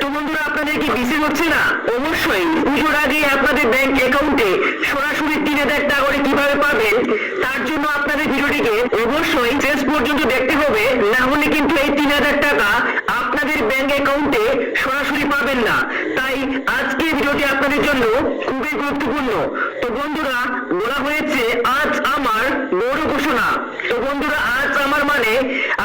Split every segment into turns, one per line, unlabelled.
তো বন্ধুরা, আপনাদের কি বিশ্বাস হচ্ছে না? অবশ্যই পুজোর আগে আপনাদের ব্যাংক অ্যাকাউন্টে সরাসরি 3000 টাকা করে কিভাবে পাবেন, তার জন্য আপনাদের ভিডিওটিকে অবশ্যই শেষ পর্যন্ত দেখতে হবে, না হলে কিন্তু এই 3000 টাকা আপনাদের ব্যাংক অ্যাকাউন্টে সরাসরি পাবেন না। তাই আজকে ভিডিওটি আপনাদের জন্য খুবই গুরুত্বপূর্ণ। তো বন্ধুরা, বলা হয়েছে আজ আমার বড় ঘোষণা। তো বন্ধুরা, আজ আমার মানে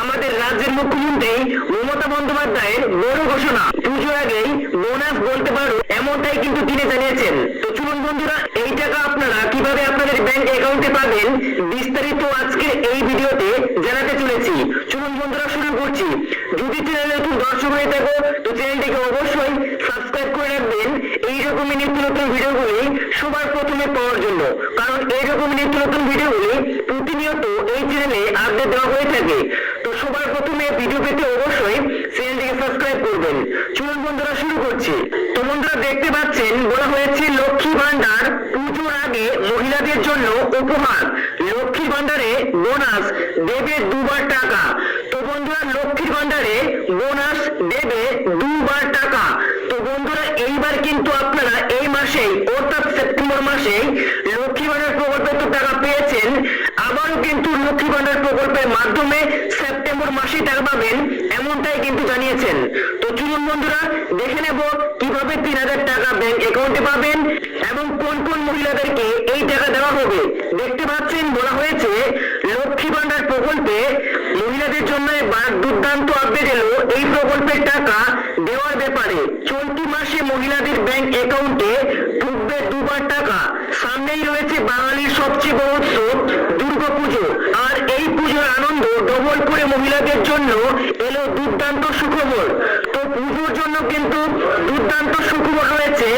আমাদের রাজ্যের মুখ্যমন্ত্রী মমতা বন্দ্যোপাধ্যায়ের বড় ঘোষণা। পুজোর আগেই বোনাস বলতে পারো, এমনটাই কিন্তু তিনি জানিয়েছেন। তো চলুন বন্ধুরা, এই টাকা আপনারা কিভাবে আপনাদের ব্যাংক অ্যাকাউন্টে পাবেন বিস্তারিত আজকে এই ভিডিওতে জানাতে চলেছি। চলুন বন্ধুরা, শুরু করছি। যদি চ্যানেলে নতুন দর্শক হয়ে থাকো তো চ্যানেলটিকে অবশ্যই সাবস্ক্রাইব করে রাখবেন এইরকমই নিত্য নতুন ভিডিওগুলি সবার প্রথমে পাওয়ার জন্য। কারণ এইরকম নিত্য নতুন ভিডিওগুলি প্রতিনিয়ত এই চ্যানেলে আপডেট দেওয়া হয়ে থাকে। তো সবার প্রথমে ভিডিও পেতে অবশ্যই চ্যানেলটিকে সাবস্ক্রাইব করবেন। চলুন বন্ধুরা, শুরু করছি। তো বন্ধুরা, দেখতে পাচ্ছেন বলা হয়েছে লক্ষ্মী ভান্ডার পুজোর আগে মহিলাদের জন্য উপহার। লক্ষ্মী ভান্ডারে বোনাস দেবে দুবার টাকা। তো বন্ধুরা, লক্ষ্মীর ভান্ডারে বোনাস দেবে দুবার টাকা। তো বন্ধুরা, এইবার কিন্তু আপনারা এই মাসেই অর্থাৎ সেপ্টেম্বর মাসেই লক্ষ্মী ভান্ডার প্রকল্পের তো টাকা পেয়েছেন, আবারও কিন্তু লক্ষ্মী ভান্ডার প্রকল্পের মাধ্যমে সেপ্টেম্বর মাসেই টাকা পাবেন, এমনটাই কিন্তু জানিয়েছেন। তো চলুন বন্ধুরা, দেখে নেব কিভাবে 3000 টাকা ব্যাংক অ্যাকাউন্টে পাবেন এবং কোন কোন মহিলাদেরকে এই টাকা দেওয়া হবে। দেখতে পাচ্ছেন বলা হয়েছে লক্ষ্মী ভান্ডার প্রকল্পে মহিলাদের জন্য এবার দুর্দান্ত আপডেট এলো এই প্রকল্পের টাকা দেওয়ার ব্যাপারে। চলতি মাসে মহিলাদের ব্যাংক অ্যাকাউন্টে ঢুকবে দুবার টাকা। সামনেই রয়েছে বাঙালির সবচেয়ে বড় উৎসব দুর্গাপুজো, আর এই পুজোর আনন্দ ডবল করে মহিলাদের জন্য এলো দুর্দান্ত সুখবর। তো পুজোর জন্য কিন্তু দুর্দান্ত সুখবর রয়েছে,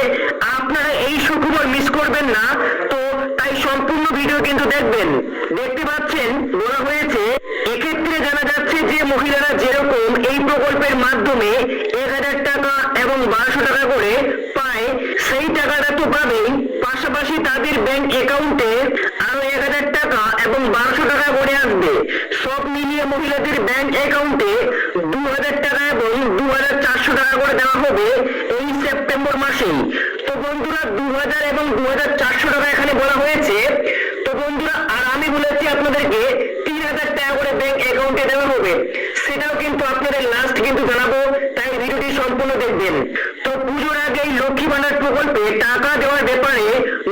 আপনারা এই সুখবর মিস করবেন না। তো তাই সম্পূর্ণ ভিডিও কিন্তু দেখবেন। দেখতে পাচ্ছেন বলা হয়েছে এক্ষেত্রে জানা যাচ্ছে যে মহিলারা যেরকম এই প্রকল্পের মাধ্যমে 1000 টাকা এবং 1200 টাকা করে পায়, সেই টাকাটা তো পাবেই, পাশাপাশি তাদের ব্যাংক অ্যাকাউন্টে আরো 1000 টাকা এবং 1200 টাকা করে আসবে। সব মিলিয়ে মহিলাদের ব্যাংক অ্যাকাউন্টে 2000 টাকা এবং 2400 টাকা করে দেওয়া হবে এই সেপ্টেম্বর মাসেই। তো বন্ধুরা, 2000 এবং 2400 টাকা এখানে বলা হয়েছে। তো বন্ধুরা, আর আমি বলেছি আপনাদেরকে 3000 টাকা করে ব্যাংক অ্যাকাউন্টে দেওয়া হবে, সেটাও কিন্তু আপনাদের লাস্ট কিন্তু জানাবো, তাই ভিডিওটি সম্পূর্ণ দেখবেন। তো পুজোর আগেই লক্ষ্মী ভান্ডার প্রকল্পে টাকা দেওয়ার ব্যাপারে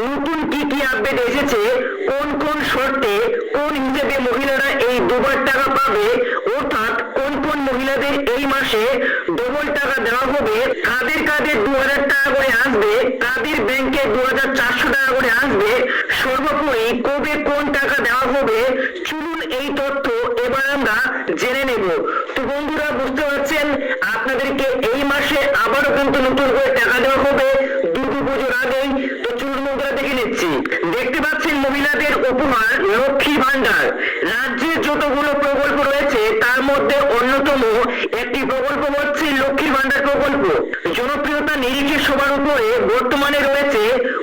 নতুন কি কি আপডেট এসেছে, কোন কোন শর্তে কোন হিসেবে মহিলারা এই দুবার টাকা পাবে, অর্থাৎ কোন কোন মহিলাদের এই মাসে ডবল টাকা দেওয়া হবে, কাদের কাদের 2000 টাকা করে আসবে, কাদের ব্যাংকে 2400 টাকা করে আসবে, সর্বোপরি কবে কোন টাকা দেওয়া হবে, চলুন এই তথ্য এবার আমরা জেনে নেব। তো বন্ধুরা, বুঝতে পারছেন আপনাদেরকে এই মাসে আবারও কিন্তু নতুন করে টাকা দেওয়া হবে দুর্গাপুজোর আগেই। তো চলুন বন্ধুরা, দেখে নিচ্ছি। দেখতে পাচ্ছেন মহিলাদের উপহার লক্ষ্মী ভান্ডার। রাজ্যের যতগুলো প্রকল্প রয়েছে তার মধ্যে অন্যতম একটি প্রকল্প হচ্ছে লক্ষ্মী ভান্ডার প্রকল্প। জনপ্রিয়তা নিরিখে সবার উপরে বর্তমানে রয়েছে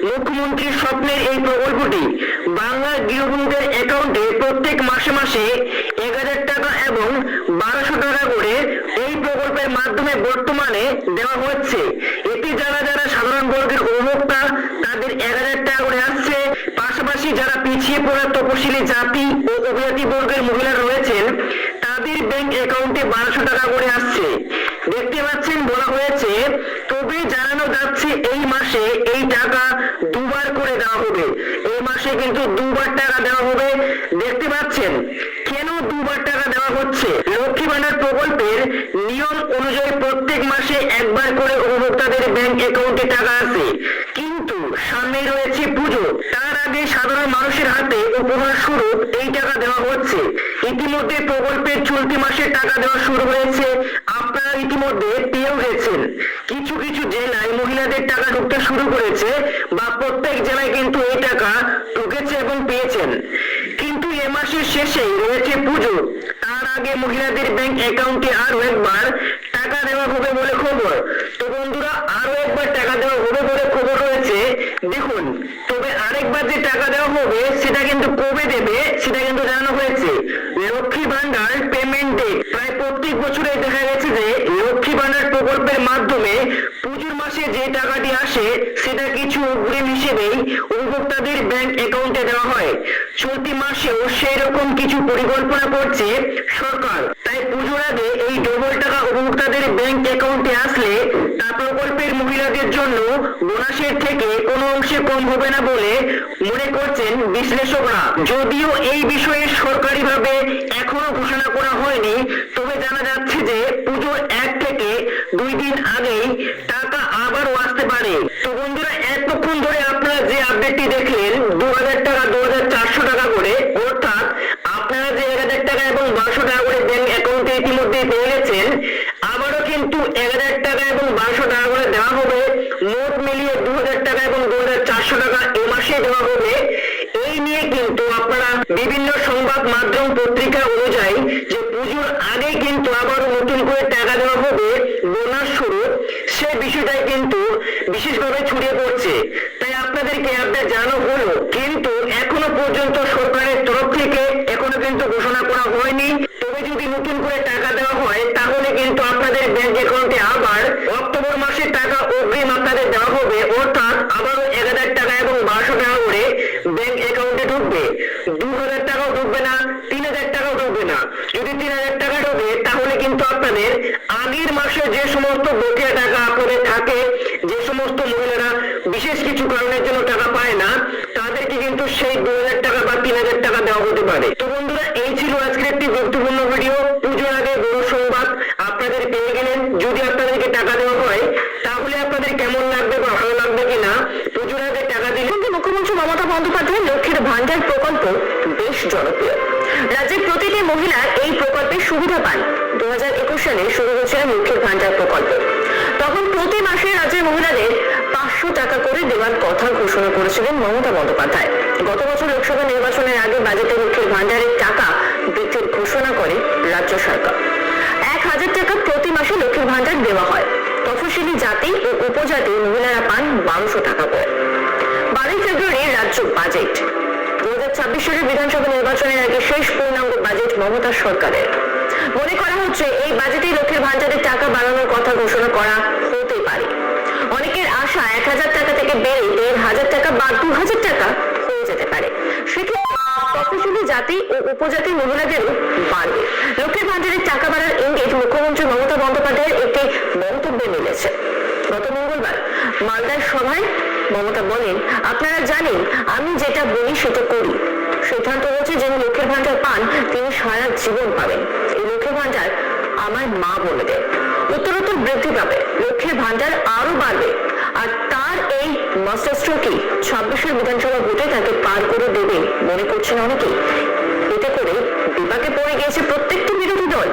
মুখ্যমন্ত্রীর স্বপ্নের এই প্রকল্পটি। বাংলার গৃহবধূদের অ্যাকাউন্টে প্রত্যেক মাসে মাসে 1000 টাকা এবং 1200 টাকা করে এই প্রকল্পের মাধ্যমে বর্তমানে দেওয়া হচ্ছে। এতে যারা যারা সাধারণ বর্গের উপভোক্তা তাদের 1000 টাকা করে আসছে, পাশাপাশি যারা পিছিয়ে পড়া তপশিলি জাতি ও উপজাতি বর্গের মহিলা রয়েছেন তাদের ব্যাংক অ্যাকাউন্টে 1200 টাকা করে আসছে। দেখতে পাচ্ছেন বলা হয়েছে, তবে জানানো যাচ্ছে এই মাসে এই টাকা দুবার করে দেওয়া হবে। এই মাসে কিন্তু দুবার টাকা দেওয়া হবে। দেখতে পাচ্ছেন কেন দুবার টাকা দেওয়া হচ্ছে। লক্ষ্মী ভান্ডার প্রকল্পের নিয়ম অনুযায়ী প্রত্যেক মাসে একবার করে উপভোক্তাদের ব্যাংক অ্যাকাউন্টে টাকা আসে, কিন্তু সামনে রয়েছে পুজো, তার আগে সাধারণ মানুষের হাতে উপহার স্বরূপ এই টাকা দেওয়া হচ্ছে। ইতিমধ্যে প্রকল্পের চলতি মাসে টাকা দেওয়া শুরু হয়েছে, আপনারা ইতিমধ্যে পেয়েও গেছেন। কিছু কিছু জেলায় মহিলাদের টাকা ঢুকতে শুরু করেছে, বা প্রত্যেক জেলায় কিন্তু এই টাকা ঢুকেছে এবং পেয়েছেন। কিন্তু এ মাসের শেষেই রয়েছে পুজো, তার আগে মহিলাদের ব্যাংক অ্যাকাউন্টে আরো একবার টাকা দেওয়া হবে বলে খবর। তো বন্ধুরা, আরো একবার টাকা দেওয়া হবে বলে খবর রয়েছে। দেখুন, তবে আরেকবার যে টাকা দেওয়া হবে সেটা কিন্তু কবে দেবে সেটা কিন্তু জানানো হয়েছে। লক্ষ্মী ভান্ডার পেমেন্ট ডেট প্রায় প্রত্যেক বছরে দেখা গেছে যে লক্ষ্মী ভান্ডার প্রকল্পের মাধ্যমে টাকাটি আসে সেটা কিছু অগ্রিম হিসেবেই উপভোক্তাদের ব্যাংক অ্যাকাউন্টে দেওয়া হয়। চলতি মাসেও সেই রকম কিছু পরিকল্পনা করছে সরকার। তাই পুজোর আগে এই ডবল টাকা উপভোক্তাদের ব্যাংক অ্যাকাউন্টে আসলে তা প্রকল্পের মহিলাদের জন্য বোনাসের থেকে কোনো অংশে কম হবে না বলে মনে করছেন বিশ্লেষকরা। যদিও এই বিষয়ে সরকারিভাবে এখনো ঘোষণা করা হয়নি, তবে জানা যাচ্ছে যে পুজোর 1 থেকে 2 দিন আগেই টাকা আবারও আসতে পারে। তো বন্ধুরা, এতক্ষণ ধরে আপনারা যে আপডেটটি দেখলেন 2000 টাকা 2400 টাকা করে, অর্থাৎ আপনারা যে 1000 টাকা এবং 1200 টাকা করে ব্যাংক অ্যাকাউন্টে ইতিমধ্যে পেয়ে গেছেন, আবারও কিন্তু 1000 টাকা এবং 1200 টাকা করে দেওয়া হবে। মোট মিলিয়ে 2000 টাকা এবং 2400 টাকা এই মাসে দেওয়া হবে। এই নিয়ে কিন্তু আপনারা বিভিন্ন সংবাদ মাধ্যম পত্রিকা অনুযায়ী যে পুজোর আগে কিন্তু আবারও নতুন করে টাকা দেওয়া হবে বোনাস স্বরূপ, সে বিষয়টাই কিন্তু বিশেষভাবে ছড়িয়ে পড়ছে। তাই আপনাদেরকে আপডেট জানানো হলো, কিন্তু এখনো পর্যন্ত সরকারের তরফ থেকে এখনো কিন্তু ঘোষণা করা হয়নি। তবে যদি নতুন করে টাকা দেওয়া হয় তাহলে কিন্তু আপনাদের ব্যাংক অ্যাকাউন্টে আবার অক্টোবর মাসে টাকা অগ্রিম আপনাদের দেওয়া হবে, অর্থাৎ আবারও 1000 টাকা এবং 1200 টাকা করে ব্যাংক অ্যাকাউন্টে ঢুকবে। 2000 টাকাও ঢুকবে না, 3000 টাকাও ঢুকবে না। যদি 3000 টাকা ঢুকে তাহলে কিন্তু আপনাদের আগের মাসে যে সমস্ত বকেয়া টাকা আপনাদের থাকে, যে সমস্ত মহিলারা বিশেষ কিছু কারণের জন্য টাকা পায় না, তাদেরকে কিন্তু সেই 2000 টাকা বা 3000 টাকা দেওয়া হতে পারে। তো বন্ধুরা, এই ছিল আজকের একটি গুরুত্বপূর্ণ ভিডিও। পুজোর আগে বড় সংবাদ আপনাদের পেয়ে গেলেন। যদি আপনাদেরকে টাকা দেওয়া হয় তাহলে আপনাদের কেমন লাগবে বা ভালো লাগবে কিনা, পুজোর আগে টাকা দিলে। মুখ্যমন্ত্রী মমতা বন্দ্যোপাধ্যায় লক্ষ্মীর ভান্ডার প্রকল্প বেশ জনপ্রিয়। রাজ্যের প্রতিটি মহিলা এই প্রকল্পের সুবিধা পান। 2021 সালে শুরু হয়েছিল লক্ষ্মীর ভান্ডার প্রকল্প। তখন প্রতি মাসে রাজ্যের মহিলাদের 500 টাকা করে দেওয়ার কথা ঘোষণা করেছিলেন মমতা বন্দ্যোপাধ্যায়। গত বছর লোকসভা নির্বাচনের আগে বাজেটে লক্ষ্মীর ভান্ডারের টাকা বৃদ্ধির ঘোষণা করে রাজ্য সরকার। 1000 টাকা প্রতি মাসে লক্ষ্মীর ভান্ডার দেওয়া হয়। তফসিলি জাতি ও উপজাতি মহিলারা পান 1200 টাকা করে। 12 ফেব্রুয়ারি রাজ্য বাজেট। 2026 সালের বিধানসভা নির্বাচনের আগে শেষ পূর্ণাঙ্গ বাজেট মমতা সরকারের। মনে করা হচ্ছে এই বাজেটে লক্ষ্মীর ভান্ডারের টাকা বাড়ানোর কথা ঘোষণা করা হতে পারে। অনেকের আশা 1000 টাকা থেকে বেড়ে 1500 টাকা বা 2000 টাকা হয়ে যেতে পারে। সেক্ষেত্রে তফসিলি জাতি ও উপজাতি মহিলাদেরও বাড়বে। লক্ষ্মীর ভান্ডারের টাকা বাড়ার ইঙ্গিত মুখ্যমন্ত্রী মমতা বন্দ্যোপাধ্যায়ের একটি মন্তব্যে মিলেছে। গত মঙ্গলবার মালদার সভায় মমতা বলেন, আপনারা জানেন আমি যেটা বলি সেটা করি। সিদ্ধান্ত হচ্ছে যিনি লক্ষ্মীর ভান্ডার পান তিনি সারা জীবন পাবেন। এই লক্ষ্মীর ভান্ডার আমার মা বোনেদের উত্তরোত্তর বৃদ্ধি পাবে। লক্ষ্মীর ভান্ডার আরো বাড়বে। আর তার এই মাস্টার স্ট্রোকই 26 বিধানসভা ভোটে তাকে পার করে দেবে মনে করছেন অনেকেই। এতে করে বিপাকে পড়ে গিয়েছে প্রত্যেকটি বিরোধী দল।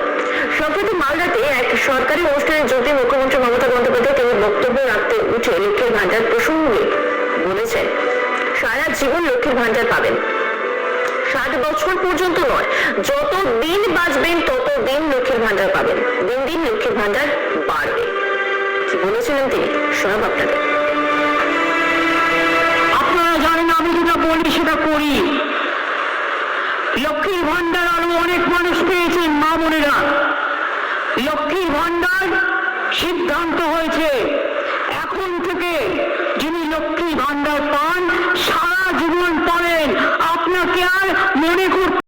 সম্প্রতি মালদাতে এক সরকারি অনুষ্ঠানে যোগ দিয়ে মুখ্যমন্ত্রী মমতা বন্দ্যোপাধ্যায় তিনি বক্তব্য রাখতে উঠে লক্ষ্মীর ভান্ডার প্রসঙ্গে বলেছেন, সারা জীবন লক্ষ্মীর ভান্ডার পাবেন। 60 বছর পর্যন্ত নয়, যত দিন বাঁচবেন তত দিন লক্ষ্মীর ভান্ডার পাবেন। দিন দিন লক্ষ্মীর ভান্ডার বাড়বে। কি বলেছিলেন তিনি, শোনাব আপনাদের।
আপনারা জানেন আমি যেটা বলি সেটা করি। লক্ষ্মীর ভান্ডার আরো অনেক মানুষ পেয়েছেন মা বোনেরা। লক্ষ্মীর ভান্ডার সিদ্ধান্ত হয়েছে এখন থেকে যিনি লক্ষ্মী ভান্ডার পান সারা জীবন পাবেন। আপনাকে আর মনে করতে